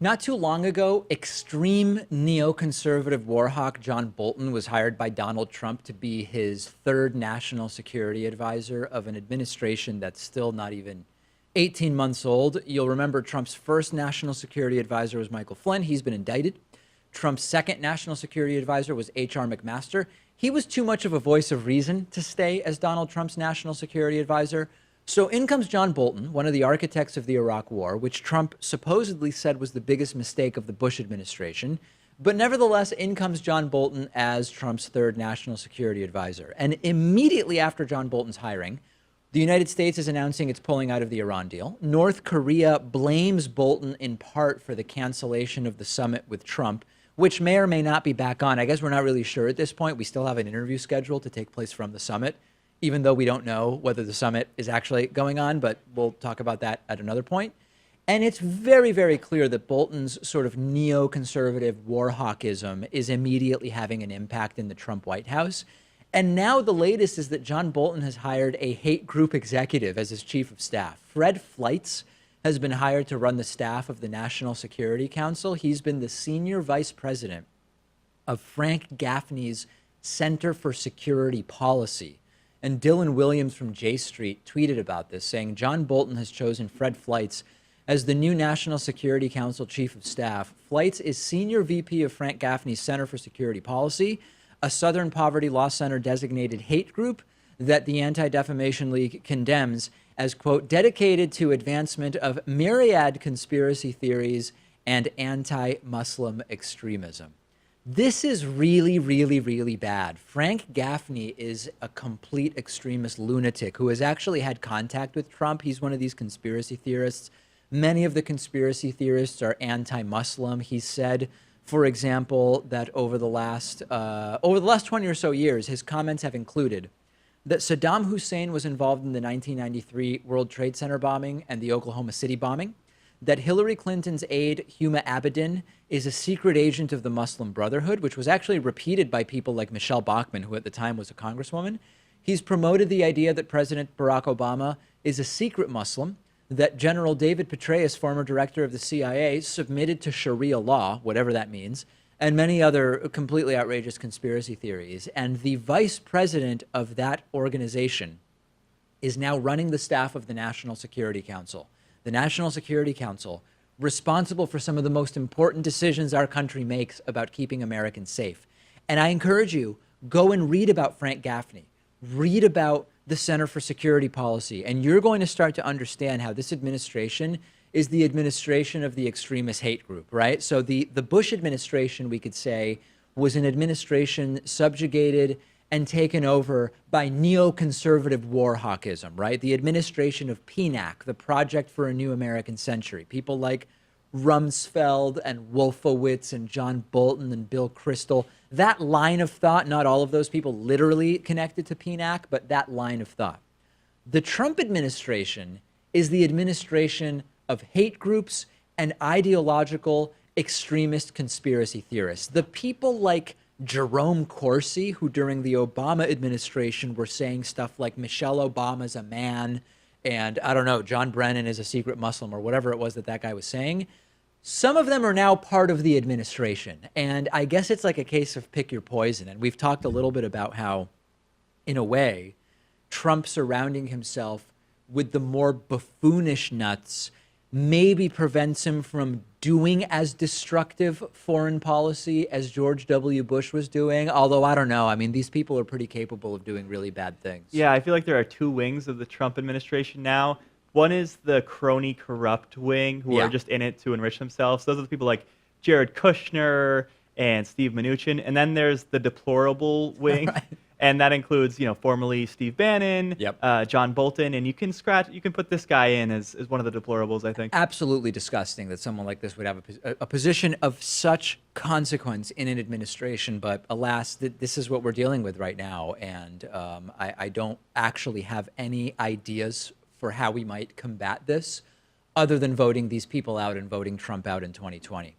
Not too long ago, extreme neoconservative war hawk John Bolton was hired by Donald Trump to be his third national security advisor of an administration that's still not even 18 months old. You'll remember Trump's first national security advisor was Michael Flynn. He's been indicted. Trump's second national security advisor was H.R. McMaster. He was too much of a voice of reason to stay as Donald Trump's national security advisor. So in comes John Bolton, one of the architects of the Iraq War, which Trump supposedly said was the biggest mistake of the Bush administration. But nevertheless, in comes John Bolton as Trump's third national security advisor. And immediately after John Bolton's hiring, the United States is announcing it's pulling out of the Iran deal. North Korea blames Bolton in part for the cancellation of the summit with Trump, which may or may not be back on. I guess we're not really sure at this point. We still have an interview scheduled to take place from the summit, even though we don't know whether the summit is actually going on, but we'll talk about that at another point. And it's very, very clear that Bolton's sort of neoconservative war hawkism is immediately having an impact in the Trump White House. And now the latest is that John Bolton has hired a hate group executive as his chief of staff. Fred Fleitz has been hired to run the staff of the National Security Council. He's been the senior vice president of Frank Gaffney's Center for Security Policy. And Dylan Williams from J Street tweeted about this, saying John Bolton has chosen Fred Fleitz as the new National Security Council Chief of Staff. Fleitz is Senior VP of Frank Gaffney's Center for Security Policy, a Southern Poverty Law Center designated hate group that the Anti-Defamation League condemns as, quote, dedicated to advancement of myriad conspiracy theories and anti-Muslim extremism. This is really, really, really bad. Frank Gaffney is a complete extremist lunatic who has actually had contact with Trump. He's one of these conspiracy theorists. Many of the conspiracy theorists are anti-Muslim. He said, for example, that over the last 20 or so years, his comments have included that Saddam Hussein was involved in the 1993 World Trade Center bombing and the Oklahoma City bombing, that Hillary Clinton's aide, Huma Abedin, is a secret agent of the Muslim Brotherhood, which was actually repeated by people like Michelle Bachmann, who at the time was a congresswoman. He's promoted the idea that President Barack Obama is a secret Muslim, that General David Petraeus, former director of the CIA, submitted to Sharia law, whatever that means, and many other completely outrageous conspiracy theories. And the vice president of that organization is now running the staff of the National Security Council. The National Security Council, responsible for some of the most important decisions our country makes about keeping Americans safe. And I encourage you, go and read about Frank Gaffney, read about the Center for Security Policy, and you're going to start to understand how this administration is the administration of the extremist hate group, right? So the Bush administration, we could say, was an administration subjugated and taken over by neoconservative war hawkism, right? The administration of PNAC, the Project for a New American Century. People like Rumsfeld and Wolfowitz and John Bolton and Bill Kristol. That line of thought, not all of those people literally connected to PNAC, but that line of thought. The Trump administration is the administration of hate groups and ideological extremist conspiracy theorists. The people like Jerome Corsi, who during the Obama administration were saying stuff like Michelle Obama's a man and, I don't know, John Brennan is a secret Muslim or whatever it was that that guy was saying. Some of them are now part of the administration. And I guess it's like a case of pick your poison. And we've talked a little bit about how, in a way, Trump surrounding himself with the more buffoonish nuts maybe prevents him from doing as destructive foreign policy as George W. Bush was doing. Although, I don't know. I mean, these people are pretty capable of doing really bad things. Yeah, I feel like there are two wings of the Trump administration now. One is the crony corrupt wing who are just in it to enrich themselves. Those are the people like Jared Kushner and Steve Mnuchin. And then there's the deplorable wing. Right. And that includes, formerly Steve Bannon, John Bolton, and you can put this guy in as one of the deplorables, I think. Absolutely disgusting that someone like this would have a position of such consequence in an administration. But alas, this is what we're dealing with right now. And I don't actually have any ideas for how we might combat this other than voting these people out and voting Trump out in 2020.